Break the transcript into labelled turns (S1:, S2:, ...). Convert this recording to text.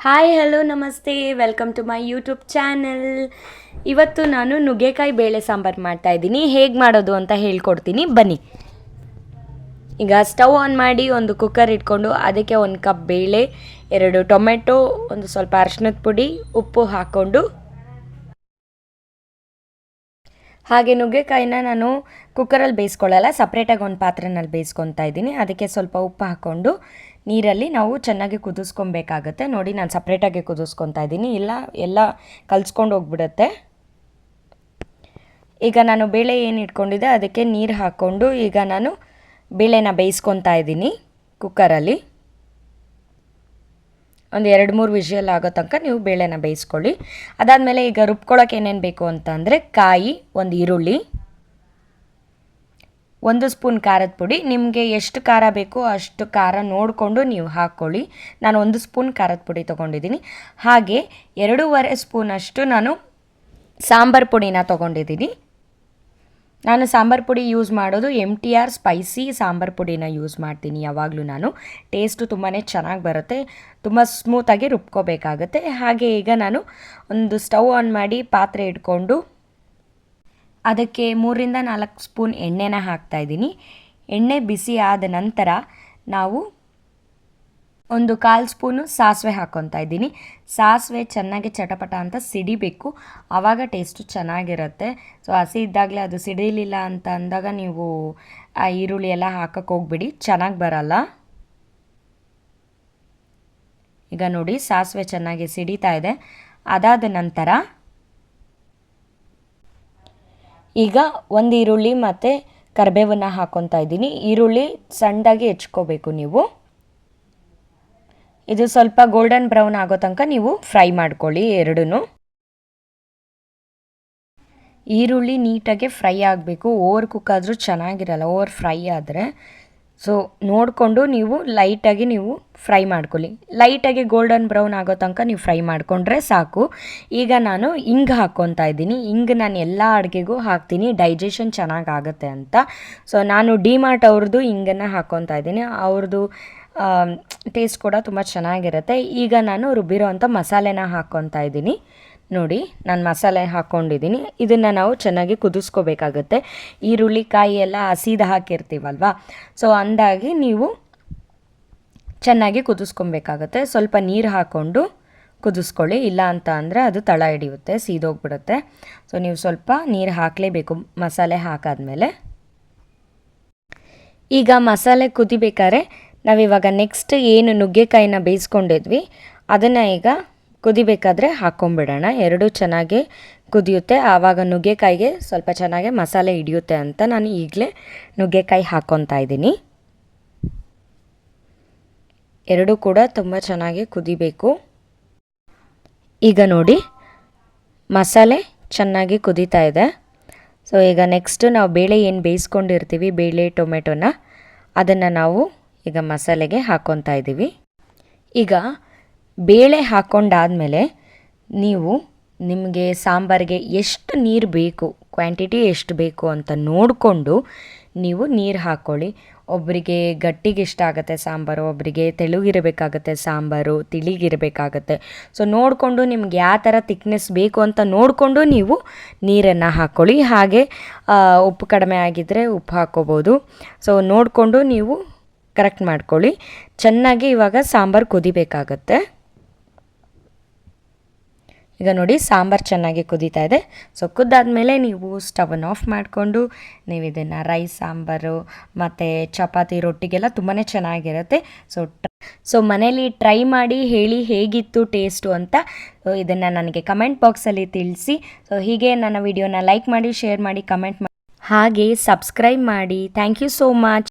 S1: Hi hello ನಮಸ್ತೆ, welcome to my YouTube channel. ಇವತ್ತು ನಾನು ನುಗ್ಗೆಕಾಯಿ ಬೇಳೆ ಸಾಂಬಾರು ಮಾಡ್ತಾಯಿದ್ದೀನಿ. ಹೇಗೆ ಮಾಡೋದು ಅಂತ ಹೇಳ್ಕೊಡ್ತೀನಿ, ಬನ್ನಿ. ಈಗ ಸ್ಟವ್ ಆನ್ ಮಾಡಿ ಒಂದು ಕುಕ್ಕರ್ ಇಟ್ಕೊಂಡು ಅದಕ್ಕೆ 1 ಕಪ್ ಬೇಳೆ, 2 ಟೊಮೆಟೊ, ಒಂದು ಸ್ವಲ್ಪ ಅರಿಶಿನದ ಪುಡಿ, ಉಪ್ಪು ಹಾಕ್ಕೊಂಡು, ಹಾಗೆ ನುಗ್ಗೆಕಾಯಿನ ನಾನು ಕುಕ್ಕರಲ್ಲಿ ಬೇಯಿಸ್ಕೊಳ್ಳಲ್ಲ, ಸಪ್ರೇಟಾಗಿ ಒಂದು ಪಾತ್ರೆನಲ್ಲಿ ಬೇಯಿಸ್ಕೊತಾ ಇದ್ದೀನಿ. ಅದಕ್ಕೆ ಸ್ವಲ್ಪ ಉಪ್ಪು ಹಾಕ್ಕೊಂಡು ನೀರಲ್ಲಿ ನಾವು ಚೆನ್ನಾಗಿ ಕುದಿಸ್ಕೊಬೇಕಾಗತ್ತೆ. ನೋಡಿ, ನಾನು ಸಪ್ರೇಟಾಗಿ ಕುದಿಸ್ಕೊತಾ ಇದ್ದೀನಿ, ಇಲ್ಲ ಎಲ್ಲ ಕಲಿಸ್ಕೊಂಡು ಹೋಗ್ಬಿಡುತ್ತೆ. ಈಗ ನಾನು ಬೇಳೆ ಏನು ಇಟ್ಕೊಂಡಿದ್ದೆ ಅದಕ್ಕೆ ನೀರು ಹಾಕ್ಕೊಂಡು ಈಗ ನಾನು ಬೇಳೆನ ಬೇಯಿಸ್ಕೊತಾ ಇದ್ದೀನಿ ಕುಕ್ಕರಲ್ಲಿ. ಒಂದು 2-3 ವಿಷಲ್ ಆಗೋ ತನಕ ನೀವು ಬೇಳೆನ ಬೇಯಿಸ್ಕೊಳ್ಳಿ. ಅದಾದಮೇಲೆ ಈಗ ರುಬ್ಕೊಳ್ಳೋಕೆ ಏನೇನು ಬೇಕು ಅಂತಂದರೆ ಕಾಯಿ, ಒಂದು ಈರುಳ್ಳಿ, 1 ಸ್ಪೂನ್ ಖಾರದ ಪುಡಿ. ನಿಮಗೆ ಎಷ್ಟು ಖಾರ ಬೇಕೋ ಅಷ್ಟು ಖಾರ ನೋಡಿಕೊಂಡು ನೀವು ಹಾಕ್ಕೊಳ್ಳಿ. ನಾನು 1 ಸ್ಪೂನ್ ಖಾರದ ಪುಡಿ ತೊಗೊಂಡಿದ್ದೀನಿ. ಹಾಗೆ 2.5 ಸ್ಪೂನಷ್ಟು ನಾನು ಸಾಂಬಾರು ಪುಡಿನ ತೊಗೊಂಡಿದ್ದೀನಿ. ನಾನು ಸಾಂಬಾರು ಪುಡಿ ಯೂಸ್ ಮಾಡೋದು MTR ಸ್ಪೈಸಿ ಸಾಂಬಾರು ಪುಡಿನ ಯೂಸ್ ಮಾಡ್ತೀನಿ ಯಾವಾಗಲೂ. ನಾನು ಟೇಸ್ಟು ತುಂಬಾ ಚೆನ್ನಾಗಿ ಬರುತ್ತೆ, ತುಂಬ ಸ್ಮೂತಾಗಿ ರುಬ್ಕೋಬೇಕಾಗತ್ತೆ. ಹಾಗೆ ಈಗ ನಾನು ಒಂದು ಸ್ಟವ್ ಆನ್ ಮಾಡಿ ಪಾತ್ರೆ ಇಟ್ಕೊಂಡು ಅದಕ್ಕೆ 3-4 ಸ್ಪೂನ್ ಎಣ್ಣೆನ ಹಾಕ್ತಾಯಿದ್ದೀನಿ. ಎಣ್ಣೆ ಬಿಸಿ ಆದ ನಂತರ ನಾವು ಒಂದು 1/4 ಸ್ಪೂನು ಸಾಸಿವೆ ಹಾಕ್ಕೊತಾ ಇದ್ದೀನಿ. ಸಾಸಿವೆ ಚೆನ್ನಾಗಿ ಚಟಪಟ ಅಂತ ಸಿಡಿಬೇಕು, ಆವಾಗ ಟೇಸ್ಟು ಚೆನ್ನಾಗಿರುತ್ತೆ. ಸೊ ಹಸಿ ಇದ್ದಾಗಲೇ ಅದು ಸಿಡಿಲಿಲ್ಲ ಅಂತ ಅಂದಾಗ ನೀವು ಆ ಈರುಳ್ಳಿ ಎಲ್ಲ ಹಾಕಕ್ಕೆ ಹೋಗ್ಬಿಡಿ, ಚೆನ್ನಾಗಿ ಬರಲ್ಲ. ಈಗ ನೋಡಿ, ಸಾಸಿವೆ ಚೆನ್ನಾಗಿ ಸಿಡಿತಾ ಇದೆ. ಅದಾದ ನಂತರ ಈಗ 1 ಈರುಳ್ಳಿ ಮತ್ತು ಕರಿಬೇವನ್ನು ಹಾಕ್ಕೊತಾ ಇದ್ದೀನಿ. ಈರುಳ್ಳಿ ಸಣ್ಣದಾಗಿ ಹೆಚ್ಕೋಬೇಕು ನೀವು. ಇದು ಸ್ವಲ್ಪ ಗೋಲ್ಡನ್ ಬ್ರೌನ್ ಆಗೋ ತನಕ ನೀವು ಫ್ರೈ ಮಾಡ್ಕೊಳ್ಳಿ ಎರಡೂ. ಈರುಳ್ಳಿ ನೀಟಾಗಿ ಫ್ರೈ ಆಗಬೇಕು, ಓವರ್ ಕುಕ್ ಆದರೂ ಚೆನ್ನಾಗಿರಲ್ಲ ಓವರ್ ಫ್ರೈ ಆದರೆ. ಸೊ ನೋಡಿಕೊಂಡು ನೀವು ಲೈಟಾಗಿ ನೀವು ಫ್ರೈ ಮಾಡ್ಕೊಳ್ಳಿ. ಲೈಟಾಗಿ ಗೋಲ್ಡನ್ ಬ್ರೌನ್ ಆಗೋ ತನಕ ನೀವು ಫ್ರೈ ಮಾಡಿಕೊಂಡ್ರೆ ಸಾಕು. ಈಗ ನಾನು ಹಿಂಗೆ ಹಾಕ್ಕೊತಾ ಇದ್ದೀನಿ. ಹಿಂಗೆ ನಾನು ಎಲ್ಲ ಅಡುಗೆಗೂ ಹಾಕ್ತೀನಿ, ಡೈಜೆಷನ್ ಚೆನ್ನಾಗಾಗುತ್ತೆ ಅಂತ. ಸೊ ನಾನು ಡಿಮಾರ್ಟ್ ಅವ್ರದ್ದು ಹಿಂಗನ್ನು ಹಾಕ್ಕೊತಾ ಇದ್ದೀನಿ, ಅವ್ರದ್ದು ಟೇಸ್ಟ್ ಕೂಡ ತುಂಬ ಚೆನ್ನಾಗಿರುತ್ತೆ. ಈಗ ನಾನು ರುಬ್ಬಿರೋ ಅಂಥ ಮಸಾಲೆನ ಹಾಕ್ಕೊತಾ ಇದ್ದೀನಿ. ನೋಡಿ, ನಾನು ಮಸಾಲೆ ಹಾಕ್ಕೊಂಡಿದ್ದೀನಿ. ಇದನ್ನು ನಾವು ಚೆನ್ನಾಗಿ ಕುದಿಸ್ಕೋಬೇಕಾಗತ್ತೆ. ಈರುಳ್ಳಿ ಕಾಯಿ ಎಲ್ಲ ಹಸಿದು ಹಾಕಿರ್ತೀವಲ್ವ, ಸೊ ಅಂದಾಗಿ ನೀವು ಚೆನ್ನಾಗಿ ಕುದಿಸ್ಕೊಬೇಕಾಗತ್ತೆ. ಸ್ವಲ್ಪ ನೀರು ಹಾಕ್ಕೊಂಡು ಕುದಿಸ್ಕೊಳ್ಳಿ, ಇಲ್ಲ ಅಂತ ಅಂದರೆ ಅದು ತಳ ಹಿಡಿಯುತ್ತೆ, ಸೀದೋಗ್ಬಿಡುತ್ತೆ. ಸೊ ನೀವು ಸ್ವಲ್ಪ ನೀರು ಹಾಕಲೇಬೇಕು ಮಸಾಲೆ ಹಾಕಾದ್ಮೇಲೆ. ಈಗ ಮಸಾಲೆ ಕುದಿಬೇಕಾದ್ರೆ ನಾವಿವಾಗ ನೆಕ್ಸ್ಟ್ ಏನು ನುಗ್ಗೆಕಾಯಿನ ಬೇಯಿಸ್ಕೊಂಡಿದ್ವಿ ಅದನ್ನು ಈಗ ಕುದಿಬೇಕಾದ್ರೆ ಹಾಕ್ಕೊಂಬಿಡೋಣ. ಎರಡೂ ಚೆನ್ನಾಗಿ ಕುದಿಯುತ್ತೆ, ಆವಾಗ ನುಗ್ಗೆಕಾಯಿಗೆ ಸ್ವಲ್ಪ ಚೆನ್ನಾಗಿ ಮಸಾಲೆ ಹಿಡಿಯುತ್ತೆ ಅಂತ ನಾನು ಈಗಲೇ ನುಗ್ಗೆಕಾಯಿ ಹಾಕ್ಕೊತಾ ಇದ್ದೀನಿ. ಎರಡೂ ಕೂಡ ತುಂಬ ಚೆನ್ನಾಗಿ ಕುದಿಬೇಕು. ಈಗ ನೋಡಿ, ಮಸಾಲೆ ಚೆನ್ನಾಗಿ ಕುದೀತಾ ಇದೆ. ಸೊ ಈಗ ನೆಕ್ಸ್ಟ್ ನಾವು ಬೇಳೆ ಏನು ಬೇಯಿಸ್ಕೊಂಡಿರ್ತೀವಿ, ಬೇಳೆ ಟೊಮೆಟೊನ, ಅದನ್ನು ನಾವು ಈಗ ಮಸಾಲೆಗೆ ಹಾಕ್ಕೊತಾ ಇದ್ದೀವಿ. ಈಗ ಬೇಳೆ ಹಾಕ್ಕೊಂಡಾದಮೇಲೆ ನೀವು ನಿಮಗೆ ಸಾಂಬಾರಿಗೆ ಎಷ್ಟು ನೀರು ಬೇಕು, ಕ್ವಾಂಟಿಟಿ ಎಷ್ಟು ಬೇಕು ಅಂತ ನೋಡಿಕೊಂಡು ನೀವು ನೀರು ಹಾಕ್ಕೊಳ್ಳಿ. ಒಬ್ಬರಿಗೆ ಗಟ್ಟಿಗೆ ಇಷ್ಟ ಆಗುತ್ತೆ ಸಾಂಬಾರು, ಒಬ್ಬರಿಗೆ ತೆಳುಗಿರಬೇಕಾಗತ್ತೆ ಸಾಂಬಾರು, ತಿಳಿಗಿರಬೇಕಾಗತ್ತೆ. ಸೊ ನೋಡಿಕೊಂಡು ನಿಮ್ಗೆ ಯಾವ ಥರ ತಿಕ್ನೆಸ್ ಬೇಕು ಅಂತ ನೋಡಿಕೊಂಡು ನೀವು ನೀರನ್ನು ಹಾಕ್ಕೊಳ್ಳಿ. ಹಾಗೆ ಉಪ್ಪು ಕಡಿಮೆ ಆಗಿದ್ದರೆ ಉಪ್ಪು ಹಾಕ್ಕೋಬೋದು. ಸೊ ನೋಡಿಕೊಂಡು ನೀವು ಕರೆಕ್ಟ್ ಮಾಡ್ಕೊಳ್ಳಿ. ಚೆನ್ನಾಗಿ ಇವಾಗ ಸಾಂಬಾರು ಕುದಿಬೇಕಾಗತ್ತೆ. ಈಗ ನೋಡಿ, ಸಾಂಬಾರು ಚೆನ್ನಾಗಿ ಕುದೀತಾ ಇದೆ. ಸೊ ಕುದ್ದಾದಮೇಲೆ ನೀವು ಸ್ಟವನ್ನು ಆಫ್ ಮಾಡಿಕೊಂಡು ನೀವು ಇದನ್ನು ರೈಸ್, ಸಾಂಬಾರು ಮತ್ತು ಚಪಾತಿ, ರೊಟ್ಟಿಗೆಲ್ಲ ತುಂಬಾ ಚೆನ್ನಾಗಿರುತ್ತೆ. ಸೊ ಮನೇಲಿ ಟ್ರೈ ಮಾಡಿ ಹೇಳಿ ಹೇಗಿತ್ತು ಟೇಸ್ಟು ಅಂತ. ಸೊ ಇದನ್ನು ನನಗೆ ಕಮೆಂಟ್ ಬಾಕ್ಸಲ್ಲಿ ತಿಳಿಸಿ. ಸೊ ಹೀಗೆ ನನ್ನ ವಿಡಿಯೋನ ಲೈಕ್ ಮಾಡಿ, ಶೇರ್ ಮಾಡಿ, ಕಮೆಂಟ್ ಮಾಡಿ, ಹಾಗೆ ಸಬ್ಸ್ಕ್ರೈಬ್ ಮಾಡಿ. Thank you so much.